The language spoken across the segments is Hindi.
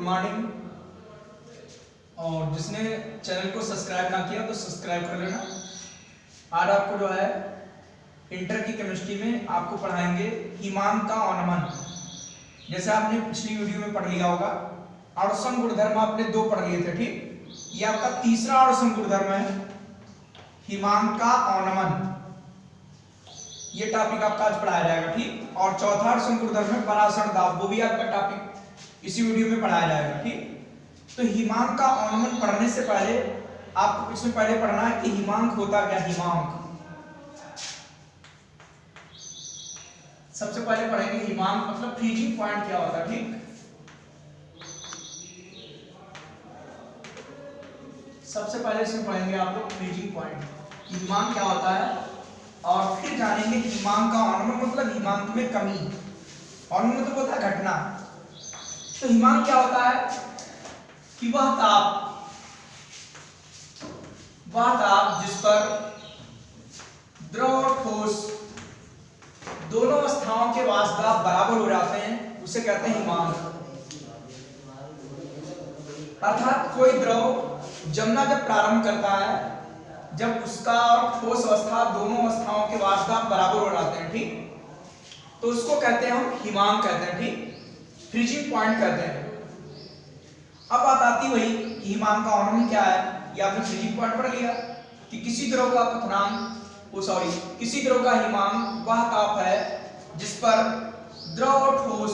मॉर्निंग। और जिसने चैनल को सब्सक्राइब ना किया तो सब्सक्राइब कर लेना। आज आपको जो है इंटर की केमिस्ट्री में आपको पढ़ाएंगे हिमांक का अवनमन। जैसे आपने पिछली वीडियो में पढ़ लिया होगा, आवर्षण गुणधर्म आपने 2 पढ़ लिए थे, ठीक। ये आपका तीसरा आवर्षण गुणधर्म है, हिमांक का अवनमन। ये टॉपिक आपका आज पढ़ाया जाएगा, ठीक। और चौथा आवर्षण गुणधर्म है परासरण दाब, वो भी आपका टॉपिक इसी वीडियो में पढ़ाया जाएगा, ठीक। तो हिमांक का अवनमन पढ़ने से पहले आपको इसमें पहले पढ़ना है कि हिमांक होता क्या। हिमांक सबसे पहले पढ़ेंगे हिमांक मतलब फ्रीजिंग पॉइंट क्या होता है, ठीक। सबसे पहले इसमें पढ़ेंगे आप लोग फ्रीजिंग पॉइंट, हिमांक क्या होता है। और फिर जानेंगे हिमांक का अवनमन मतलब हिमांक में कमी। अवनमन मतलब होता है घटना। तो हिमांक क्या होता है कि वह ताप जिस पर द्रव और ठोस दोनों अवस्थाओं के वाष्पदाब बराबर हो जाते हैं उसे कहते हैं हिमांक। अर्थात कोई द्रव जमना जब प्रारंभ करता है, जब उसका और ठोस अवस्था दोनों अवस्थाओं के वाष्पदाब बराबर हो जाते हैं, ठीक, तो उसको कहते हैं हम हिमांक कहते हैं, ठीक, फ्रीजिंग पॉइंट कहते हैं। अब बात आती वही कि हिमांक का अवनमन क्या है। ये आपने फ्रीजिंग पॉइंट पढ़ लिया कि किसी द्रव का क्वथनांक किसी द्रव का हिमांक वह ताप है जिस पर द्रव और ठोस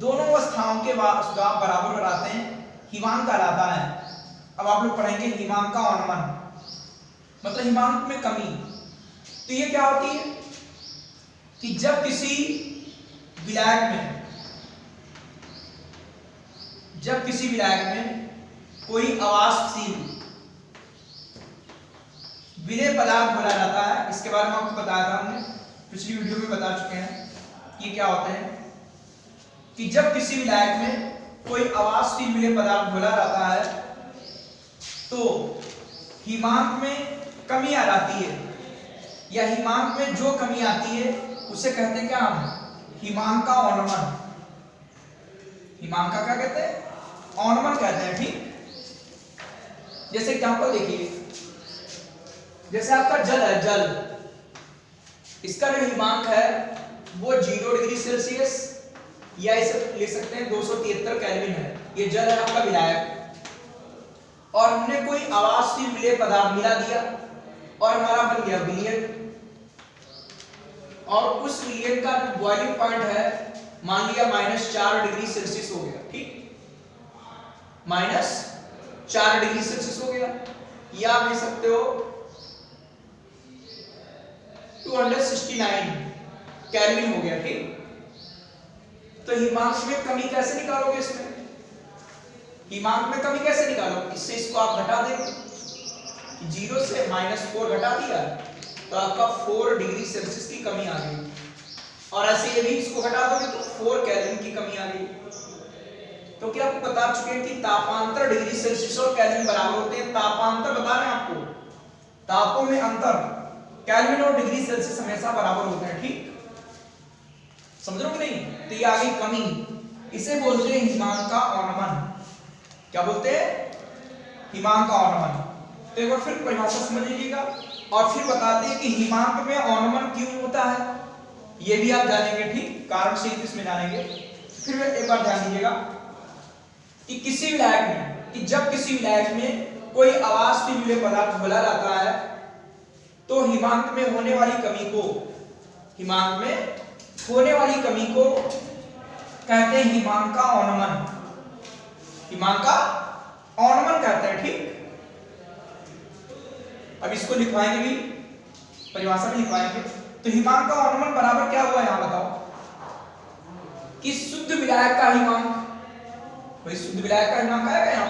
दोनों अवस्थाओं के वाष्पदाब बराबर हो जाते हैं, हिमांक कहलाता है। अब आप लोग पढ़ेंगे हिमांक का अवनमन मतलब हिमांक में कमी। तो ये क्या होती है कि जब किसी विलायक में कोई अवाष्पशील विलेय पदार्थ भरा जाता है। इसके बारे में आपको बताया था, हमने पिछली वीडियो में बता चुके हैं कि क्या होते हैं कि जब किसी विलायक में कोई अवाष्पशील विलेय पदार्थ भरा जाता है तो हिमांक में कमी आ जाती है, या हिमांक में जो कमी आती है उसे कहते हैं क्या हम हिमांक का अवनमन। हिमांक का क्या कहते हैं, अवनमन कहते हैं, ठीक। जैसे एग्जांपल देखिए, जैसे आपका जल है, इसका जो हिमांक है वो 0 डिग्री सेल्सियस या इसे ले सकते हैं 273 केल्विन है। ये जल है आपका विलायक, और हमने कोई अवाष्पशील विलेय पदार्थ मिला दिया और हमारा बन गया विलयन। और उस विलयन का जो बॉइलिंग पॉइंट है मान लिया -4 डिग्री सेल्सियस हो गया, ठीक, -4 डिग्री सेल्सियस हो गया, या आप ले सकते हो 269 केल्विन हो गया, ठीक। तो हिमांक में कमी कैसे निकालोगे। इसमें हिमांक में कमी कैसे निकालोगे, इससे इसको आप घटा देंगे, 0 से -4 घटा दिया तो आपका 4 डिग्री सेल्सियस की कमी आ गई। और ऐसे ये भी इसको घटा दोगे तो 4 केल्विन की कमी आ गई। तो क्या आपको बता चुके हैं कि तापांतर डिग्री सेल्सियस और केल्विन बराबर होते हैं। तापांतर बता रहे हैं आपको, तापों में अंतर केल्विन और डिग्री सेल्सियस हमेशा बराबर होते हैं, ठीक। समझ रहे हो कि नहीं। तो ये आ गई कमी, इसे बोलते हैं हिमांक का अवनमन। क्या बोलते हैं, हिमांक का अवनमन। तो एक बार फिर परिभाषा समझ लीजिएगा और फिर बताते हैं कि हिमांक में अवनमन क्यों होता है, ये भी आप जानेंगे, ठीक, कारण सहित इसमें जानेंगे। फिर एक बार ध्यान दीजिएगा कि जब किसी विलायक में कोई अवाष्पशील विलेय पदार्थ घोला जाता है तो हिमांक में होने वाली कमी को कहते हैं हिमांक का अवनमन। हिमांक का अवनमन कहते हैं, ठीक। अब इसको लिखवाएंगे भी, परिभाषा में लिखवाएंगे। तो हिमांक का अवनमन बराबर क्या हुआ, यहां बताओ कि शुद्ध विलायक का हिमांक, भाई शुद्ध विलायक का हिमांक आएगा यहां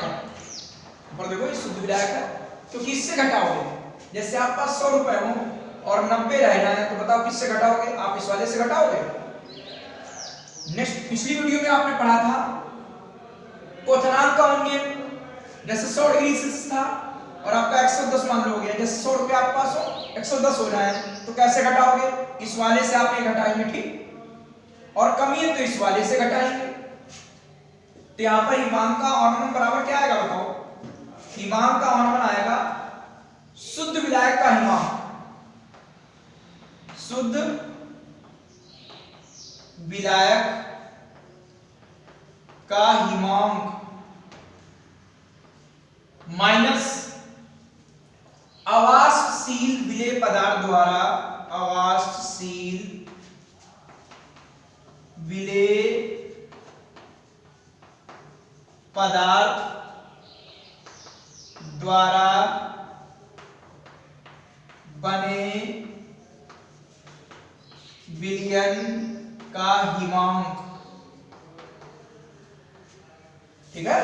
पर देखो, ये शुद्ध विलायक है क्योंकि इससे घटाओगे। जैसे आपके पास 100 रुपए हो और 90 रहना है तो बताओ किससे घटाओगे, आप इस वाले से घटाओगे। नेक्स्ट पिछली वीडियो में आपने पढ़ा था क्वथनांक का उन्नयन, जैसे 100 डिग्री सेल्सियस था और आपका 110 मान लो हो गया। जैसे 100 रुपए आपके पास हो 110 हो जाए तो कैसे घटाओगे, इस वाले से आप ये घटाएंगे, ठीक। और कमी है तो इस वाले से घटाएंगे। तो यहां पर हिमांक का ऑर्नमन बराबर क्या आएगा बताओ? हिमांक का ऑर्नमन आएगा शुद्ध विलायक का हिमांक, शुद्ध विलायक का हिमांक माइनस अवाष्पशील विलेय पदार्थ द्वारा, अवाष्पशील विलेय पदार्थ द्वारा बने विलयन का हिमांक। ठीक है,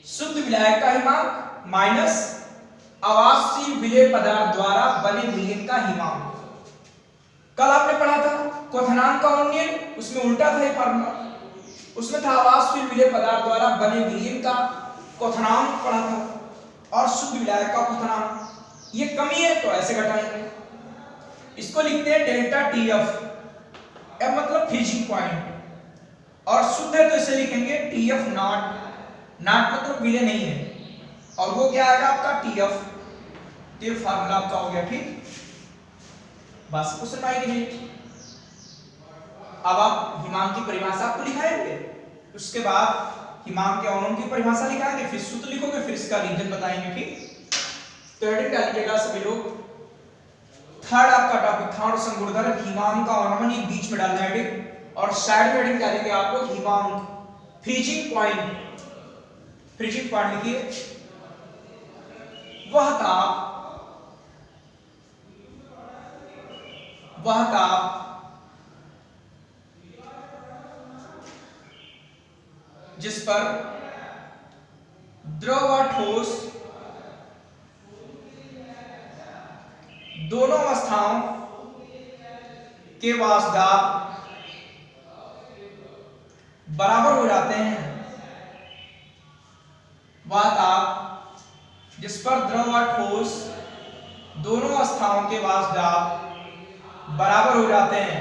शुद्ध विलायक का हिमांक माइनस अवाष्पशील विलेय पदार्थ द्वारा बने विलयन का हिमांक। कल आपने पढ़ा था क्वथनांक का उन्नयन, उसमें उल्टा था ये फॉर्मूला, उसमें था अवाष्पशील विलेय पदार्थ द्वारा बने विलयन का क्वथनांक पढ़ा था और शुद्ध विलायक का क्वथनांक। ये कमी है तो ऐसे घटाएंगे, इसको लिखते हैं डेल्टा टीएफ, एफ मतलब फ्रीजिंग पॉइंट, और शुद्ध है तो इसे लिखेंगे टीएफ नॉट, नॉट मतलब विलेय नहीं है, और वो क्या आएगा आपका टीएफ। तो ये फार्मूला आपका हो गया। ठीक, बस क्वेश्चन आएगी नहीं। अब आप हिमांक की परिभाषा आपको लिखाएंगे, उसके बाद हिमांक के ऑर्नमन की परिभाषा लिखाएंगे, फिर सूत्र लिखोगे, फिर इसका रीजन बताएंगे। ठीक, तो हेडिंग डाल लीजिएगा सभी लोग। थर्ड आपका टॉपिक था संगुणधर्म हिमांक का ऑर्नमन, ये बीच में डालना है हेडिंग, और साइड में हेडिंग डालेंगे आप लोग हिमांक फ्रीजिंग पॉइंट। फ्रीजिंग पॉइंट लिखिए, वह ताप जिस पर द्रव व ठोस दोनों अवस्थाओं के वाष्पदाब बराबर हो जाते हैं, वह ताप जिस पर द्रव व ठोस दोनों अवस्थाओं के वाष्पदाब बराबर हो जाते हैं,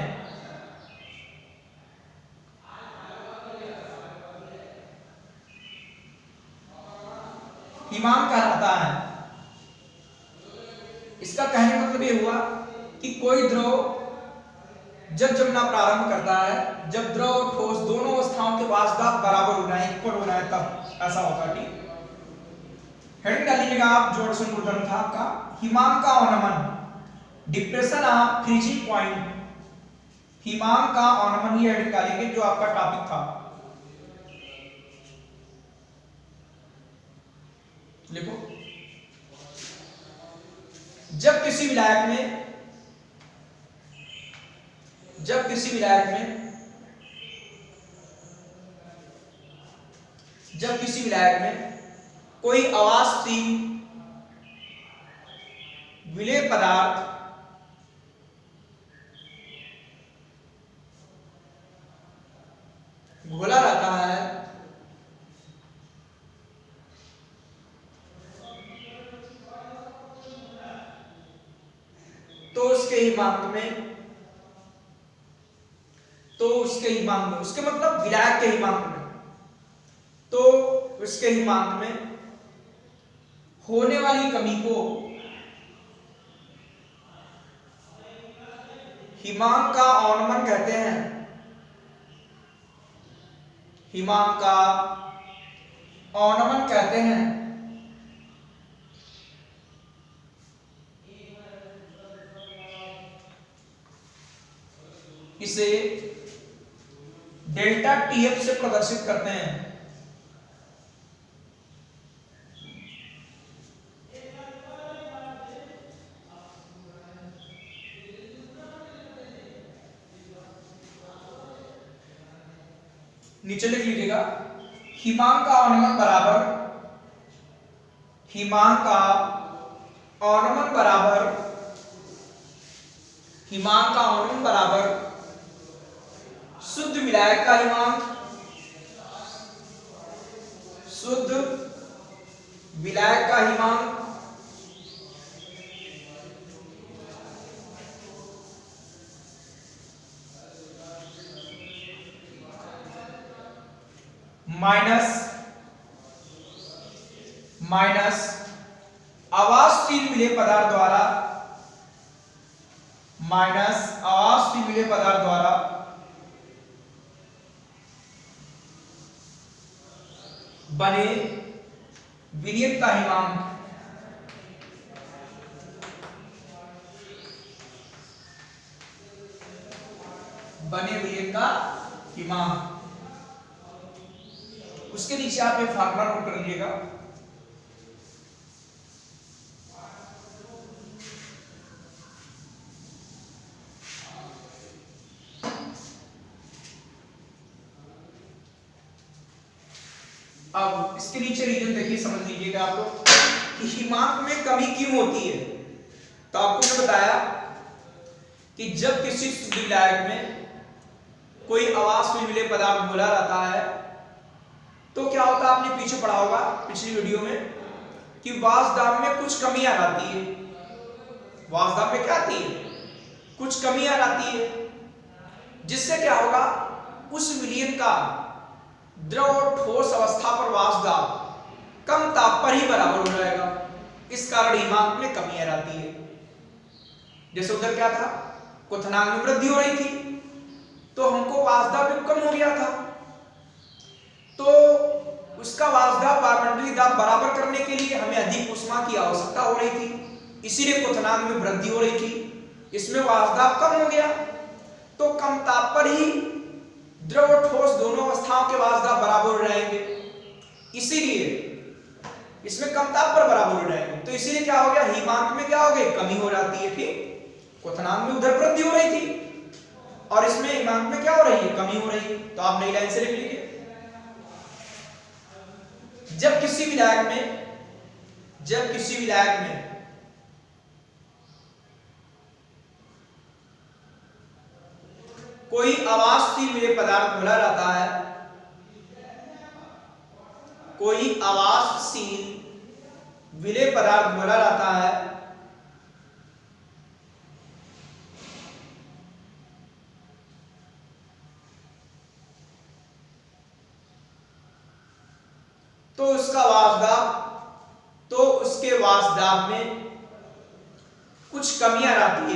हिमांक कहलाता है। इसका कहने का मतलब ये हुआ कि कोई द्रव जब जमना प्रारंभ करता है, जब द्रव और ठोस दोनों अवस्थाओं के वाष्पदाब बराबर हो जाए, इक्वल हो जाए, तब ऐसा होगा। ठीक, हेडिंग डाल लीजिएगा आप, जोड़ संगुणधर्म था आपका हिमांक का ऑर्नमन, डिप्रेशन ऑफ फ्रीजिंग पॉइंट, हिमांक का ऑर्नमन, ये हेडिंग डालेंगे जो आपका टॉपिक था। लिखो, जब किसी विलायक में कोई अवाष्पशील विलेय पदार्थ घोला रहता है तो उसके हिमांक में, उसके मतलब विलायक के हिमांक में, तो उसके हिमांक में होने वाली कमी को हिमांक का ऑर्नमन कहते हैं। हिमांक का ऑर्नमन कहते हैं। इसे डेल्टा टीएफ से प्रदर्शित करते हैं। नीचे लिख लीजिएगा, हिमांक का ऑर्नमन बराबर शुद्ध विलायक का हिमांक, शुद्ध विलायक का हिमांक माइनस आवासशील विलेय पदार्थ द्वारा बने विलयन का हिमांक उसके नीचे आप ये फार्मूला नोट कर लीजिएगा। अब इसके नीचे रीजन देखिए, समझ लीजिएगा आप लोग कि हिमांक में कमी क्यों होती है। तो आपको मैं बताया कि जब किसी शुद्ध विलायक में कोई आवास में विलेय पदार्थ घोला रहता है तो क्या होता है, आपने पीछे पढ़ा होगा पिछली वीडियो में कि वाष्पदाब में कुछ कमियां आती है। वाष्पदाब में क्या आती है, कुछ कमियां आती है, जिससे क्या होगा, उस विलयन का द्रव और ठोस अवस्था पर वाष्पदाब कम ताप पर ही बराबर हो जाएगा। इस कारण हिमांक में कमियां आती है। जैसे उधर क्या था, क्वथनांक में वृद्धि हो रही थी तो हमको वाष्पदाब जब कम हो गया था तो उसका वाष्पदाब वायुमंडलीय दाब बराबर करने के लिए हमें अधिक ऊष्मा की आवश्यकता हो रही थी, इसीलिए क्वथनांक में वृद्धि हो रही थी। इसमें वाष्पदाब कम हो गया तो कम ताप पर ही द्रव और ठोस दोनों अवस्थाओं के वाष्पदाब बराबर हो जाएंगे, इसीलिए इसमें कम ताप पर बराबर हो जाएंगे। तो इसीलिए क्या हो गया, हिमांक में क्या हो गया, कमी हो जाती है। ठीक, क्वथनांक में उधर वृद्धि हो रही थी और इसमें हिमांक में क्या हो रही है, कमी हो रही है। तो आप नई लाइन से लिख लीजिए, जब किसी विलायक में कोई आवासशील विलेय पदार्थ घोला रहता है, कोई आवासशील विलेय पदार्थ घोला रहता है तो उसके वाष्पदाब में कुछ कमियां आती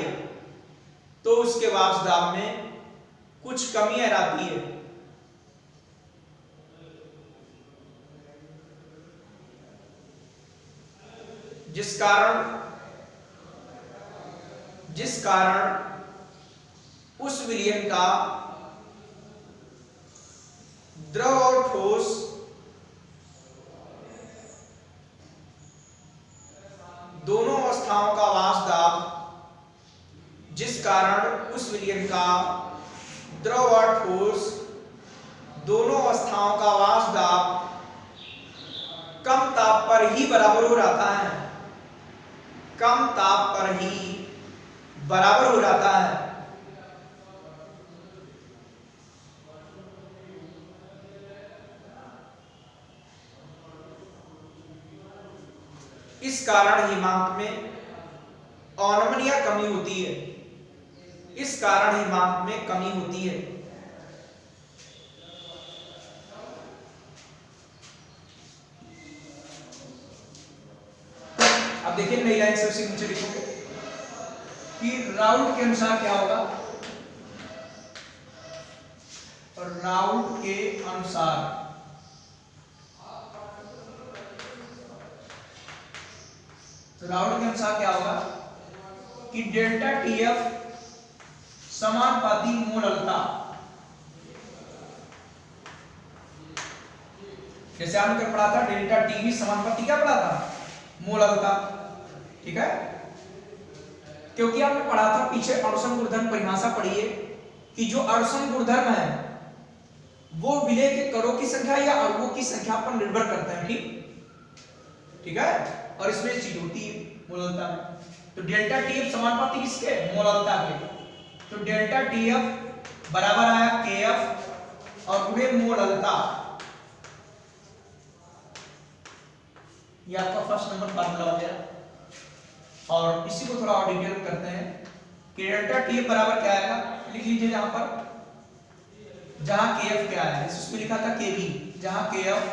है, जिस कारण उस विलयन का द्रव और ठोस दोनों अवस्थाओं का वाष्पदाब कम ताप पर ही बराबर हो जाता है, इस कारण हिमांक में अवनमन या कमी होती है। अब देखिए नई लाइन से नीचे लिखोगे कि राउल्ट के अनुसार क्या होगा, राउल्ट के अनुसार क्या होगा कि डेल्टा टीएफ समानुपाती मोललता, जैसे आपने क्या पढ़ा था, डेल्टा टीवी समानुपाती क्या पढ़ा था, मोललता। ठीक है, क्योंकि आपने पढ़ा था पीछे अड़ुसन गुणधर्म परिभाषा पढ़िए कि जो अड़ुसन गुणधर्म है वो विलेय के कणों की संख्या या अणुओं की संख्या पर निर्भर करते हैं। ठीक है, और इसमें चीज होती है मोललता में। तो डेल्टा टीएफ समानुपाती किसके, मोललता के। तो डेल्टा टीएफ बराबर आया केएफ और गुणे मोललता, ये आपका फर्स्ट नंबर फार्मूला हो गया। और इसी को थोड़ा और डिटेल करते हैं कि डेल्टा टीएफ बराबर क्या आएगा, लिख लीजिए जहां केएफ क्या है, इसमें लिखा था केवी, जहां kf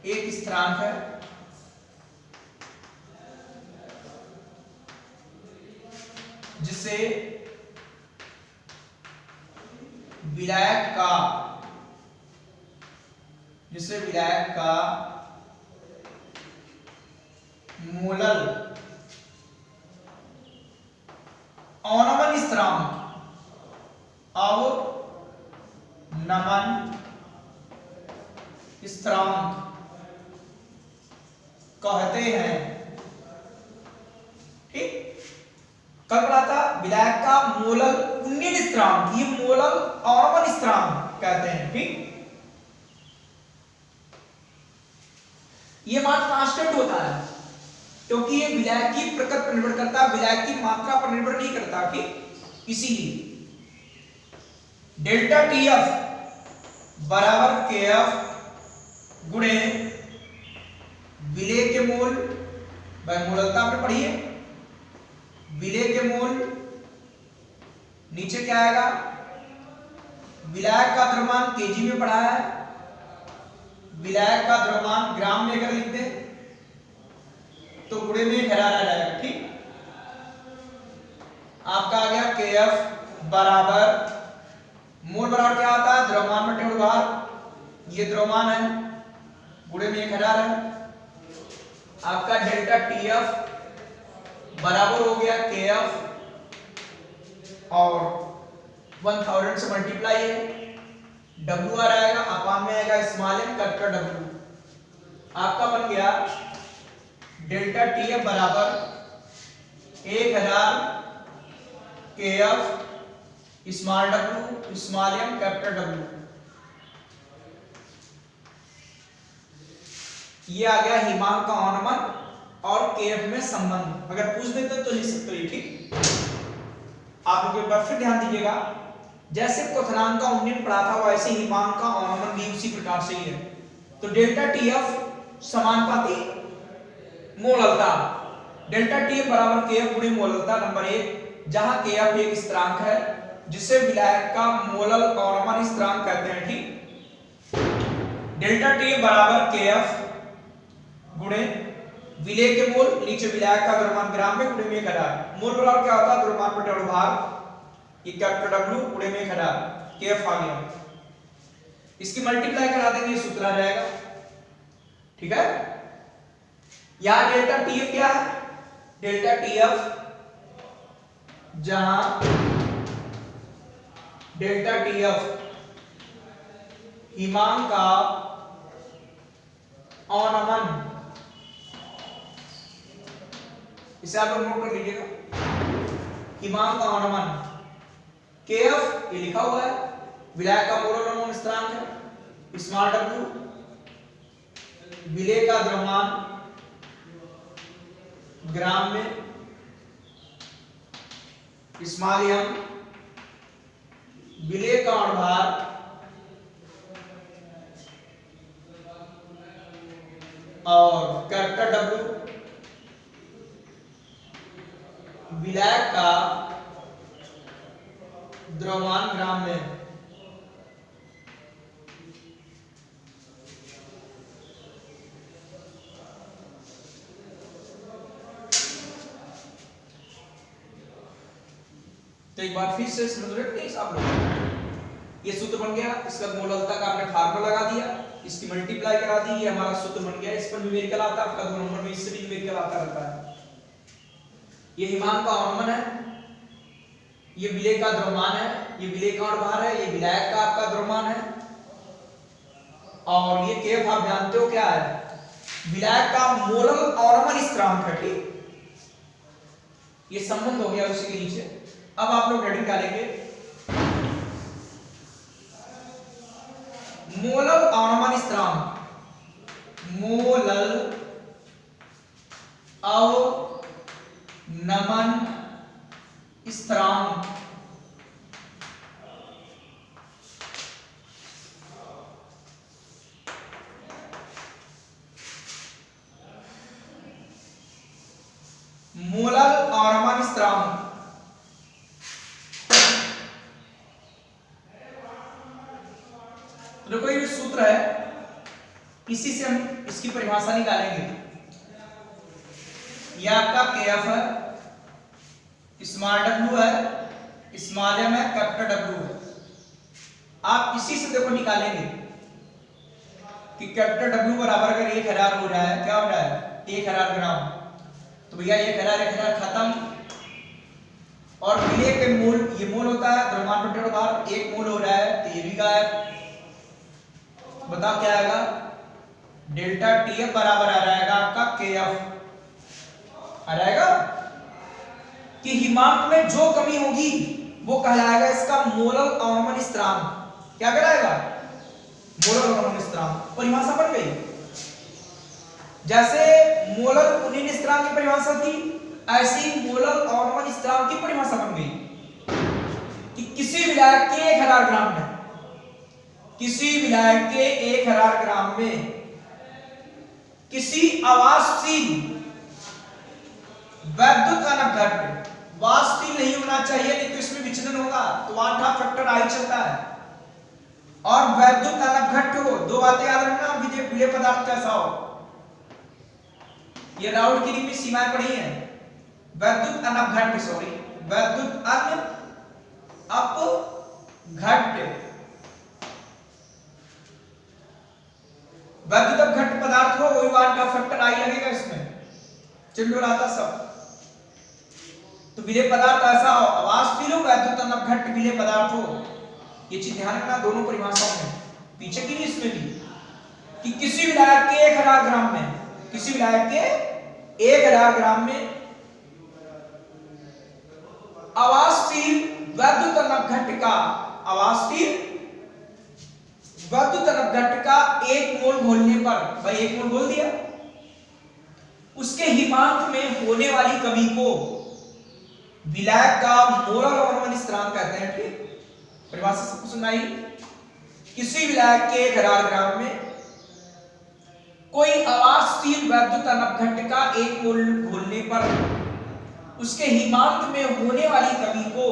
एक स्थिरांक है जिसे विलायक का मोलल अवनमन स्थिरांक अवनमन स्थिरांक कहते हैं। ठीक, कल पढ़ा था विलायक का मोलल उन्नयन स्थिरांक, ये मोलल अवनमन स्थिरांक कहते हैं। ठीक, ये मान कांस्टेंट होता है क्योंकि ये विलायक की प्रकृति पर निर्भर करता है, विलायक की मात्रा पर निर्भर नहीं करता। ठीक, इसीलिए डेल्टा टीएफ बराबर केएफ गुणे विलेय के मोल, मोललता आपने पढ़ी है, विलेय के मोल नीचे क्या आएगा, विलायक का द्रव्यमान केजी में पढ़ा है, विलायक का द्रव्यमान ग्राम में अगर लिख दे तो गुणे में हरारा जाएगा। ठीक, आपका आ गया केएफ बराबर मोल बराबर क्या होता है, द्रव्यमान बटे भार, ये द्रव्यमान है, गुणे में 1000 है। आपका डेल्टा टीएफ बराबर हो गया केएफ और 1000 से मल्टीप्लाई है, डब्ल्यू आर आएगा, अपान में आएगा स्मॉल एम कैपिटल डब्ल्यू। आपका बन गया डेल्टा टीएफ बराबर 1000 KF small W small M capital W. ये आ गया हिमांक का अवनमन और केएफ में संबंध। अगर पूछ देते तो लिख सकते हो। ठीक, आप लोग एक बार फिर ध्यान दीजिएगा, जैसे क्वथनांक का उन्नयन पढ़ा था वैसे हिमांक का अवनमन भी उसी प्रकार से ही है। तो डेल्टा टीएफ समानुपाती मोललता, डेल्टा टीएफ बराबर केएफ गुणे मोललता नंबर 1, जहां केएफ एक स्थिरांक है जिसे विलायक का मोलल अवनमन स्थिरांक कहते हैं। ठीक, डेल्टा टीएफ बराबर केएफ गुणे विलेय के मोल, नीचे विलायक का द्रव्यमान ग्राम में, गुणे में 1000। मोल बराबर क्या होता है, द्रव्यमान बटे भार, ये कैपिटल डब्ल्यू गुणे में 1000, केएफ आ गया। इसकी मल्टीप्लाई करा देंगे, सूत्र आ जाएगा। ठीक है, यहां डेल्टा टीएफ क्या है, डेल्टा टीएफ जहां डेल्टा टीएफ हिमांक का अवनमन, इसे आप लोग नोट कर लीजिएगा, हिमांक का अवनमन, केएफ ये लिखा हुआ है, विलायक का मोलल अवनमन स्थिरांक है, स्मॉल डब्ल्यू विलेय का द्रव्यमान ग्राम में, स्मॉल एम विलेय का भार, और कैपिटल डब्ल्यू विलायक का द्रव्यमान ग्राम में। तो एक बार फिर से समझ रहे हैं आप लोग, ये सूत्र बन गया, इसका मोललता का आपने फार्मूला लगा दिया, इसकी मल्टीप्लाई करा दी, ये हमारा सूत्र बन गया। इस पर न्यूमेरिकल आता है, आपका 2 नंबर में इससे भी न्यूमेरिकल आता रहता है। ये हिमांक का अवनमन है, ये विलेय का द्रव्यमान है, ये विलेय का भार है, ये विलायक का आपका द्रव्यमान है, और ये केएफ आप जानते हो क्या है, विलायक का मोलल अवनमन स्थिरांक है। ठीक, ये संबंध हो गया उसी के नीचे। अब आप लोग हेडिंग डालेंगे मोलल अवनमन स्थिरांक, मोलल अवनमन स्थिरांक मोलल अवनमन स्थिरांक देखो ये सूत्र इसी से हम इसकी परिभाषा निकालेंगे। यह आपका KF है, स्मॉल w है, स्मॉल m है, कैपिटल W है। आप इसी से देखो निकालेंगे कि कैपिटल W बराबर अगर 1000 हो रहा है, क्या हो रहा है 1000 ग्राम, तो भैया 1000 खत्म। और विलय के मोल, ये मोल होता है द्रव्यमान बटे भार, 1 मोल हो रहा है तो ये भी गायब। बताओ क्या आएगा, डेल्टा TF बराबर आ रहेगा आपका KF, आ रहेगा कि हिमांक में जो कमी होगी वो कहलाएगा इसका मोलर अवनमन स्थिरांक। क्या कहलाएगा, मोलर अवनमन स्थिरांक। परिभाषा बन गई। जैसे मोलर उन्नयन स्थिरांक की परिभाषा थी, ऐसी मोलर अवनमन स्थिरांक की परिभाषा बन गई कि किसी विलायक के 1000 ग्राम में, किसी विलायक के 1000 ग्राम में किसी अवाष्पशील वैद्युत अनघट, वाष्पशील नहीं होना चाहिए नहीं तो इसमें विचलन होगा, तो वाटा फैक्टर आई चलता है। और वैद्युत अनघट हो, दो बातें याद रखना, विलेय पदार्थ कैसा हो। ये राउंड की में सीमाएं पड़ी हैं। वैद्युत अनघट, सॉरी वैद्युत अपघट, वैद्युत अपघट पदार्थ हो वही वाटा फैक्टर आई लगेगा इसमें, चिल्लाता सब। तो विलेय पदार्थ ऐसा हो, अवाष्पशील हो, वैद्युत अनघट विलेय पदार्थ हो। ये चीज ध्यान रखना दोनों परिभाषाओं में, पीछे की भी इसमें भी, कि किसी विलायक के 1000 ग्राम में, किसी विलायक के 1000 ग्राम में अवाष्पशील वैद्युत अनघट का, अवाष्पशील वैद्युत अनघट का 1 मोल घोलने पर, भाई 1 मोल घोल दिया, उसके हिमांक में होने वाली कमी को विलायक का मोलर अवनमन स्थिरांक कहते हैं। ठीक, परिभाषा सबको सुनाई। किसी विलायक के 1000 ग्राम में कोई अवाष्पशील वैद्युत अनघट का 1 मोल घोलने पर उसके हिमांक में होने वाली कमी को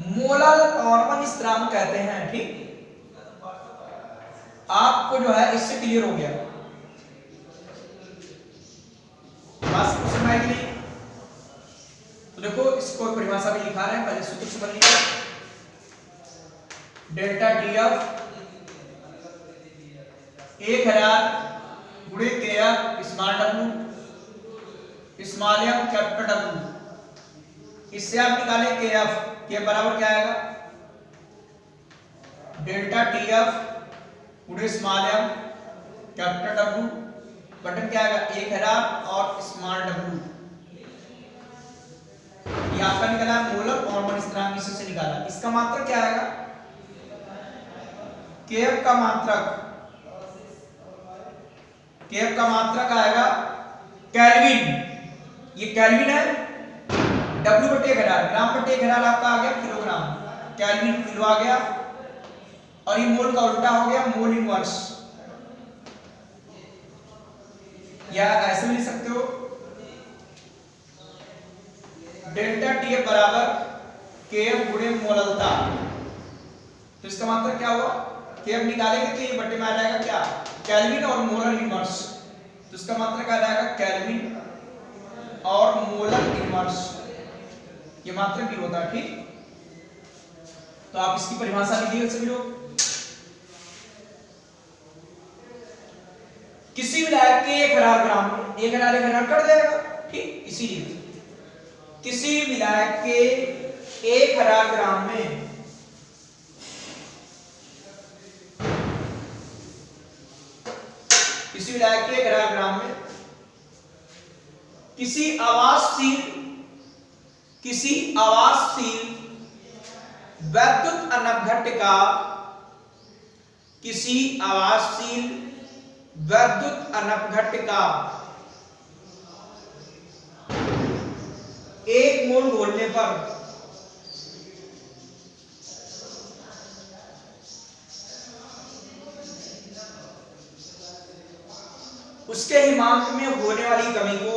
मोलर अवनमन स्थिरांक कहते हैं। ठीक, आपको जो है इससे क्लियर हो गया, बात को समझ नहीं। तो देखो इसको परिभाषा में लिखा रहे हैं, पहले सूत्र समझ लीजिए। डेल्टा TF 1000 गुणे KF small w small m capital W। इससे आप निकालें KF, के बराबर क्या आएगा, डेल्टा TF गुणे small m capital W button क्या आएगा 1000 और स्मॉल w। ये आपका निकला मोलर अवनमन स्थिरांक, इससे निकाला। इसका मात्रक क्या आएगा, KF का मात्रक, KF का मात्रक आएगा केल्विन, ये केल्विन है, W बटे 1000, ग्राम बटे 1000 आपका आ गया किलोग्राम, केल्विन किलो आ गया, और ये मोल का उल्टा हो गया मोल इनवर्स। या ऐसे भी लिख सकते हो, डेल्टा TF बराबर KF गुणे मोललता। तो इसका मतलब क्या हुआ, KF निकालेंगे तो ये बटे में आ जाएगा क्या, केल्विन और मोलर इनवर्स। तो इसका मतलब क्या आ जाएगा केल्विन और मोलर इनवर्स, ये मात्रक भी होता है। ठीक, तो आप इसकी परिभाषा लिखिए सभी लोग। किसी विलायक के 1000 ग्राम, 1000 कट जाएगा। ठीक, इसीलिए किसी विलायक के 1000 ग्राम में किसी विलायक के 1000 ग्राम में किसी अवाष्पशील वैद्युत अनघट का, किसी अवाष्पशील वैद्युत अनघट का 1 मोल घोलने पर उसके हिमांक में होने वाली कमी को,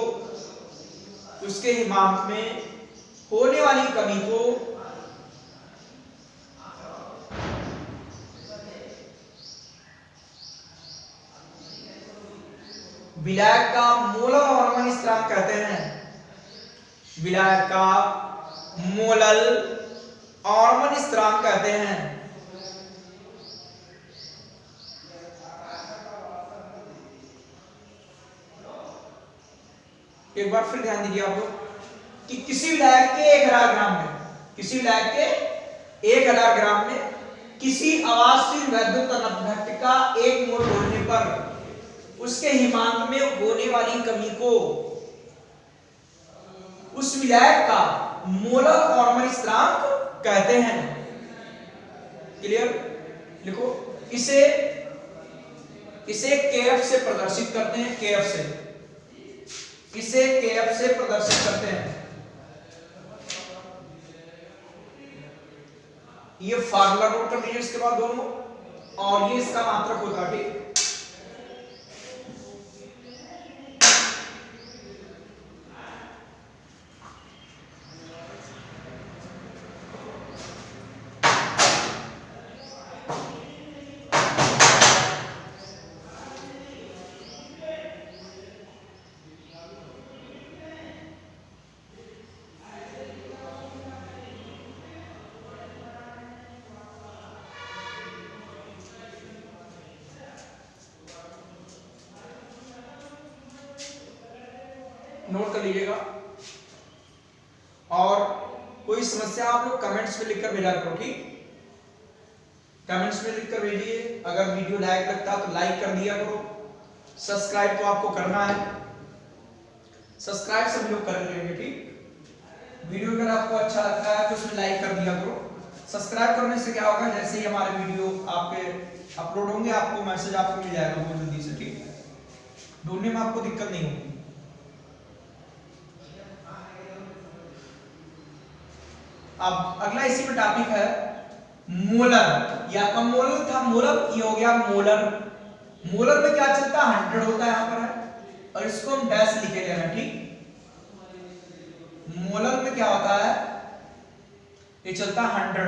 उसके हिमांक में होने वाली कमी को विलायक का मोलर ऑर्मन स्थिरांक कहते हैं, विलायक का मोलल ऑर्मन स्थिरांक कहते हैं। एक बार फिर ध्यान दीजिए आप लोग कि किसी विलायक के 1000 ग्राम में, किसी विलायक के 1000 ग्राम में किसी अवाष्पशील वैद्युत घटक का 1 मोल घोलने पर उसके हिमांक में होने वाली कमी को उस विलायक का मोलर ऑर्मन स्थिरांक कहते हैं। क्लियर? लिखो, इसे Kf से प्रदर्शित करते हैं, Kf से, इसे Kf से प्रदर्शित करते हैं। ये फार्मूला नोट कर लीजिए इसके बाद दोनों, और ये इसका मात्रक होता है। ठीक, नोट कर लीजिएगा। और कोई समस्या आप लोग कमेंट्स में लिखकर भेजा करो। ठीक, कमेंट्स में लिखकर भेजिए। अगर वीडियो लाइक लगता तो लाइक कर दिया करो। सब्सक्राइब तो आपको करना है, सब्सक्राइब सभी लोग कर लेंगे। ठीक, वीडियो अगर आपको अच्छा लगता है तो उसमें लाइक कर दिया करो। सब्सक्राइब करने से क्या होगा, जैसे ही हमारे वीडियो आपके अपलोड होंगे आपको मैसेज आपको मिल जाएगा बहुत जल्दी से। ठीक, ढूंढने में आपको दिक्कत नहीं होगी। अब अगला इसी में टॉपिक है मोलर, या कम मोलर था मोलर, ये हो गया मोलर। मोलर में क्या चलता है, 100 होता है यहां पर है, और इसको हम डैश लिखे लेना। ठीक, मोलर में क्या होता है, ये चलता है 100।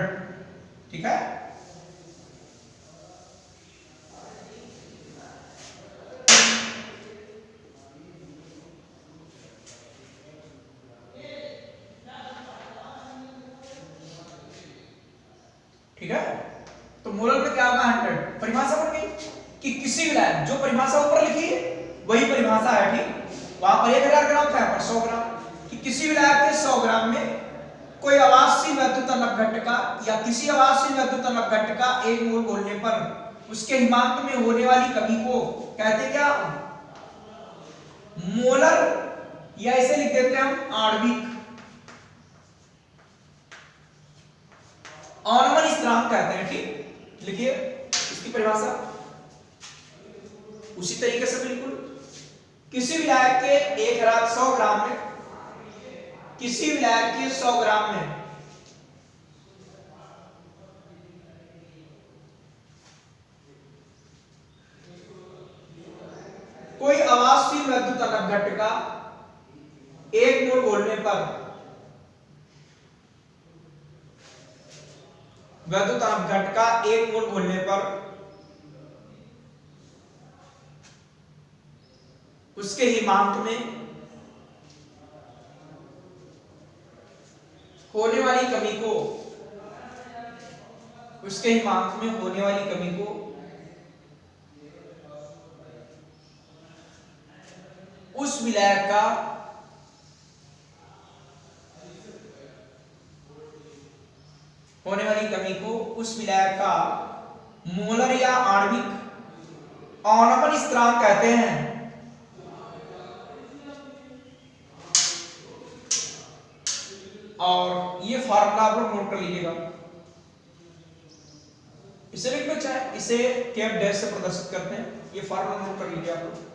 ठीक है, ठीक है। तो मोलर में क्या होगा, 100। परिभाषा बन गई कि किसी विलायक, जो परिभाषा ऊपर लिखी है वही परिभाषा है। ठीक, वहां पर 1000 ग्राम था, यहाँ पर 100 ग्राम, कि किसी विलायक के 100 ग्राम में कोई अवाष्पशील वैद्युत घटक का या किसी अवाष्पशील वैद्युत घटक का 1 मोल घोलने पर उसके हिमांक में होने वाली कमी को कहते क्या, मोलर, या इसे लिख देते हैं हम आणविक ऑर्मन स्थिरांक कहते हैं। ठीक, लिखिए इसकी परिभाषा उसी तरीके से बिल्कुल। किसी विलायक के 100 ग्राम में, किसी विलायक के 100 ग्राम में कोई अवाष्पशील वैद्युत घटक का 1 मोल घोलने पर वैद्युत घटक का 1 मोल घोलने पर उसके हिमांक में होने वाली कमी को, उसके हिमांक में होने वाली कमी को उस विलायक का होने वाली कमी को उस विलायक का मोलर या आणविक ऑर्मन स्थिरांक कहते हैं। और ये फार्मूला आप लोग नोट कर लीजिएगा, इसे लिख लो चाहे इसे Kf डैश से प्रदर्शित करते हैं। ये फार्मूला नोट कर लीजिए आप लोग।